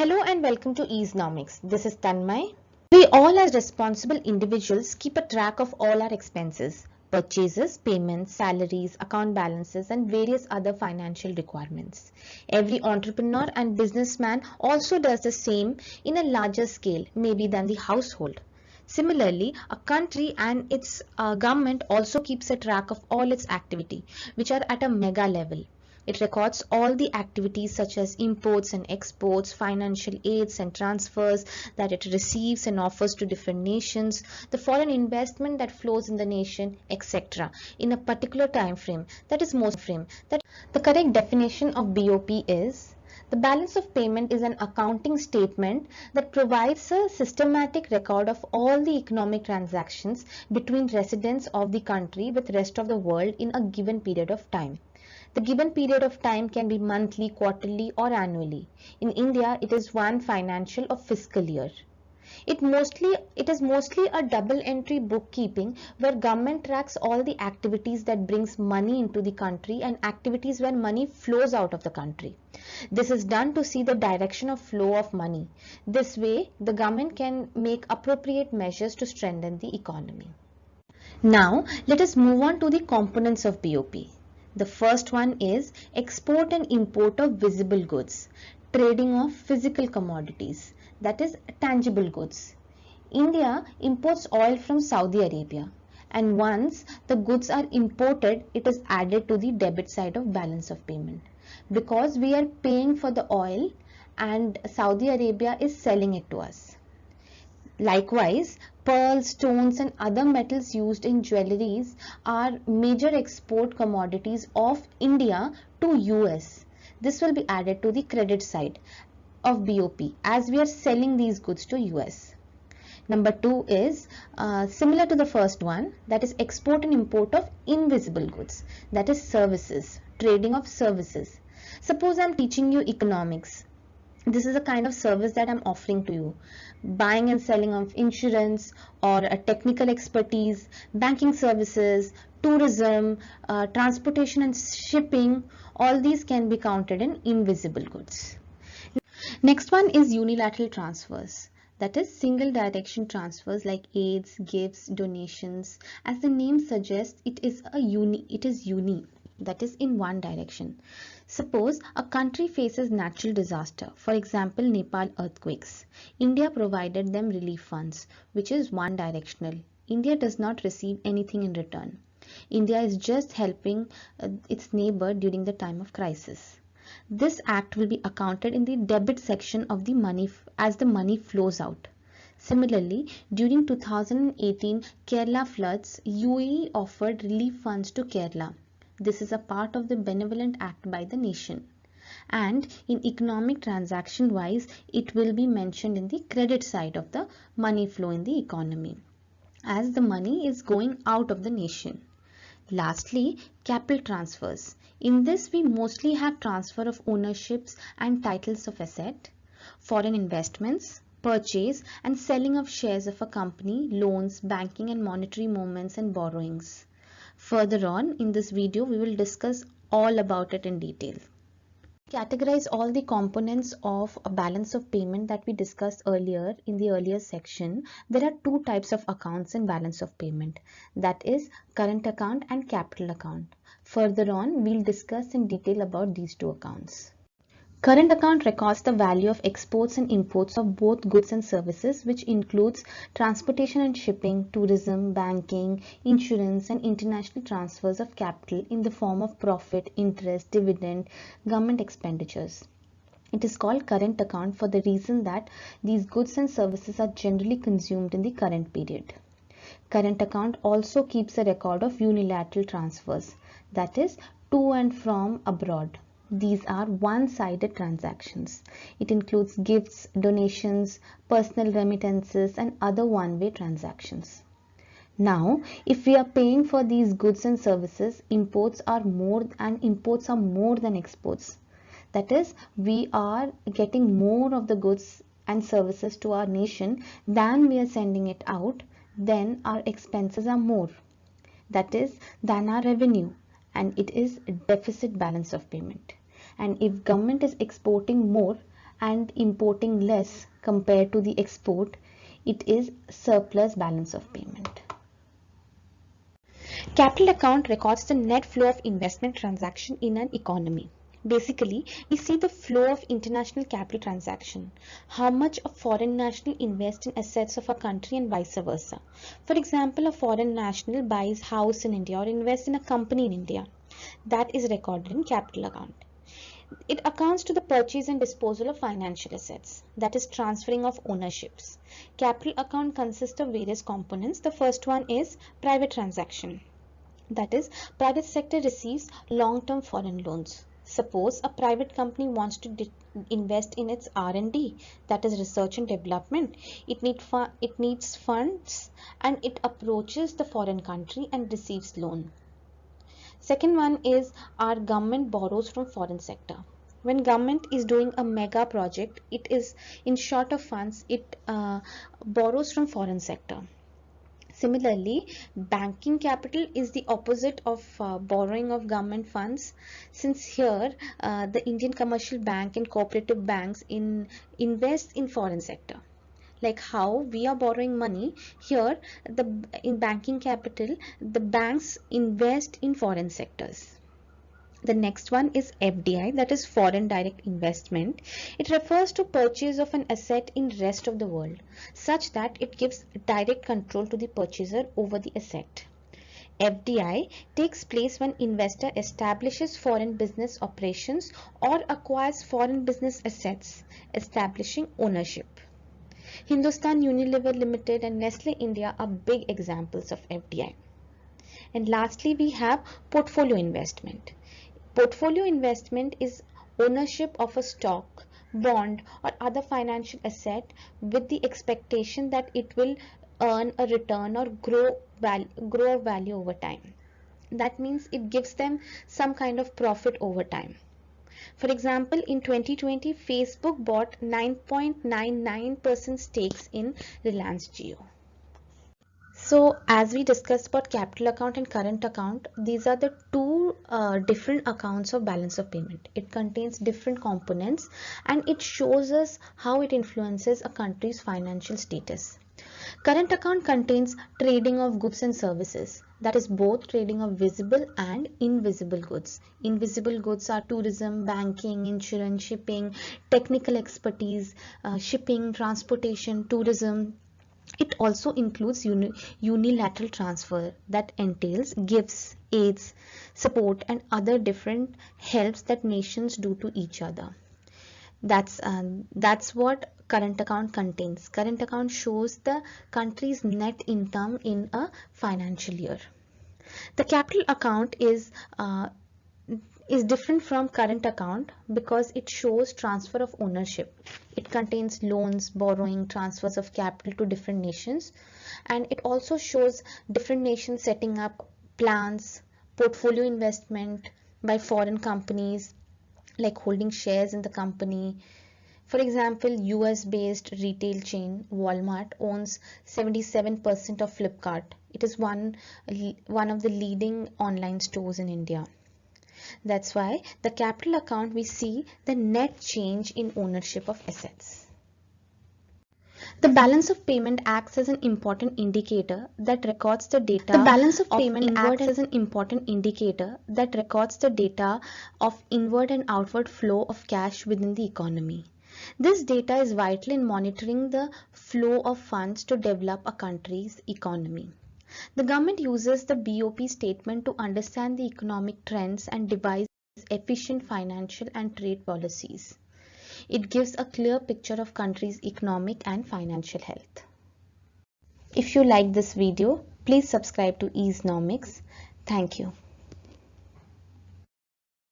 Hello and welcome to Easenomics. This is Tanmay. We all as responsible individuals keep a track of all our expenses, purchases, payments, salaries, account balances and various other financial requirements. Every entrepreneur and businessman also does the same in a larger scale, maybe than the household. Similarly, a country and its government also keeps a track of all its activity, which are at a mega level. It records all the activities such as imports and exports, financial aids and transfers that it receives and offers to different nations, the foreign investment that flows in the nation, etc. in a particular time frame. That the correct definition of BOP is the balance of payment is an accounting statement that provides a systematic record of all the economic transactions between residents of the country with rest of the world in a given period of time. The given period of time can be monthly, quarterly or annually. In India, it is one financial or fiscal year. It is mostly a double entry bookkeeping where government tracks all the activities that brings money into the country and activities where money flows out of the country. This is done to see the direction of flow of money. This way, the government can make appropriate measures to strengthen the economy. Now, let us move on to the components of BOP. The first one is export and import of visible goods, trading of physical commodities, that is tangible goods. India imports oil from Saudi Arabia, and once the goods are imported, it is added to the debit side of balance of payment because we are paying for the oil and Saudi Arabia is selling it to us. Likewise, pearls, stones and other metals used in jewelries are major export commodities of India to US. This will be added to the credit side of BOP as we are selling these goods to US. Number 2 is similar to the first one, that is export and import of invisible goods, that is services, trading of services. Suppose I am teaching you economics. This is a kind of service that I'm offering to you. Buying and selling of insurance or a technical expertise, banking services, tourism, transportation and shipping, all these can be counted in invisible goods. Next one is unilateral transfers. That is single direction transfers like aids, gifts, donations. As the name suggests, it is uni, that is in one direction. Suppose a country faces natural disaster, for example Nepal earthquakes. India provided them relief funds, which is one directional. India does not receive anything in return. India is just helping its neighbor during the time of crisis. This act will be accounted in the debit section of the money as the money flows out. Similarly, during 2018 Kerala floods, UAE offered relief funds to Kerala. This is a part of the benevolent act by the nation. And in economic transaction wise, it will be mentioned in the credit side of the money flow in the economy, as the money is going out of the nation. Lastly, capital transfers. In this, we mostly have transfer of ownerships and titles of asset, foreign investments, purchase and selling of shares of a company, loans, banking and monetary movements and borrowings. Further on in this video, we will discuss all about it in detail. Categorize all the components of a balance of payment that we discussed earlier in the earlier section. There are two types of accounts in balance of payment, that is current account and capital account. Further on, we'll discuss in detail about these two accounts. Current account records the value of exports and imports of both goods and services, which includes transportation and shipping, tourism, banking, insurance and international transfers of capital in the form of profit, interest, dividend, government expenditures. It is called current account for the reason that these goods and services are generally consumed in the current period. Current account also keeps a record of unilateral transfers, that is to and from abroad. These are one-sided transactions. It includes gifts, donations, personal remittances and other one-way transactions. Now, if we are paying for these goods and services, imports are more than exports. That is, we are getting more of the goods and services to our nation than we are sending it out, then our expenses are more. That is, than our revenue, and it is a deficit balance of payment. And if government is exporting more and importing less compared to the export, it is surplus balance of payment. Capital account records the net flow of investment transaction in an economy. Basically, we see the flow of international capital transaction, how much a foreign national invests in assets of a country and vice versa. For example, a foreign national buys house in India or invests in a company in India. That is recorded in capital account. It accounts to the purchase and disposal of financial assets, that is transferring of ownerships. Capital account consists of various components. The first one is private transaction. That is, private sector receives long-term foreign loans. Suppose a private company wants to invest in its R&D, that is research and development. It needs funds and it approaches the foreign country and receives loan. Second one is our government borrows from foreign sector. When government is doing a mega project, it is in short of funds, it borrows from foreign sector. Similarly, banking capital is the opposite of borrowing of government funds, since here the Indian commercial bank and cooperative banks invest in foreign sector. Like how we are borrowing money, here in banking capital, the banks invest in foreign sectors. The next one is FDI, that is foreign direct investment. It refers to purchase of an asset in rest of the world, such that it gives direct control to the purchaser over the asset. FDI takes place when investor establishes foreign business operations or acquires foreign business assets, establishing ownership. Hindustan Unilever Limited and Nestle India are big examples of FDI. And lastly, we have portfolio investment. Portfolio investment is ownership of a stock, bond or other financial asset with the expectation that it will earn a return or grow value over time. That means it gives them some kind of profit over time. For example, in 2020, Facebook bought 9.99% stakes in Reliance Jio. So as we discussed about capital account and current account, these are the two different accounts of balance of payment. It contains different components and it shows us how it influences a country's financial status. Current account contains trading of goods and services, that is both trading of visible and invisible goods. Invisible goods are tourism, banking, insurance, shipping, technical expertise, shipping, transportation, tourism. It also includes unilateral transfer that entails gifts, aids, support and other different helps that nations do to each other. That's what current account contains. Current account shows the country's net income in a financial year. The capital account is different from current account because it shows transfer of ownership. It contains loans, borrowing, transfers of capital to different nations, and it also shows different nations setting up plans, portfolio investment by foreign companies, like holding shares in the company. For example, US based retail chain Walmart owns 77% of Flipkart. It is one of the leading online stores in India. That's why the capital account, we see the net change in ownership of assets. The balance of payment acts as an important indicator that records the data. The balance of payment acts as an important indicator that records the data of inward and outward flow of cash within the economy. This data is vital in monitoring the flow of funds to develop a country's economy. The government uses the BOP statement to understand the economic trends and devise efficient financial and trade policies. It gives a clear picture of country's economic and financial health. If you like this video, please subscribe to Easenomics. Thank you.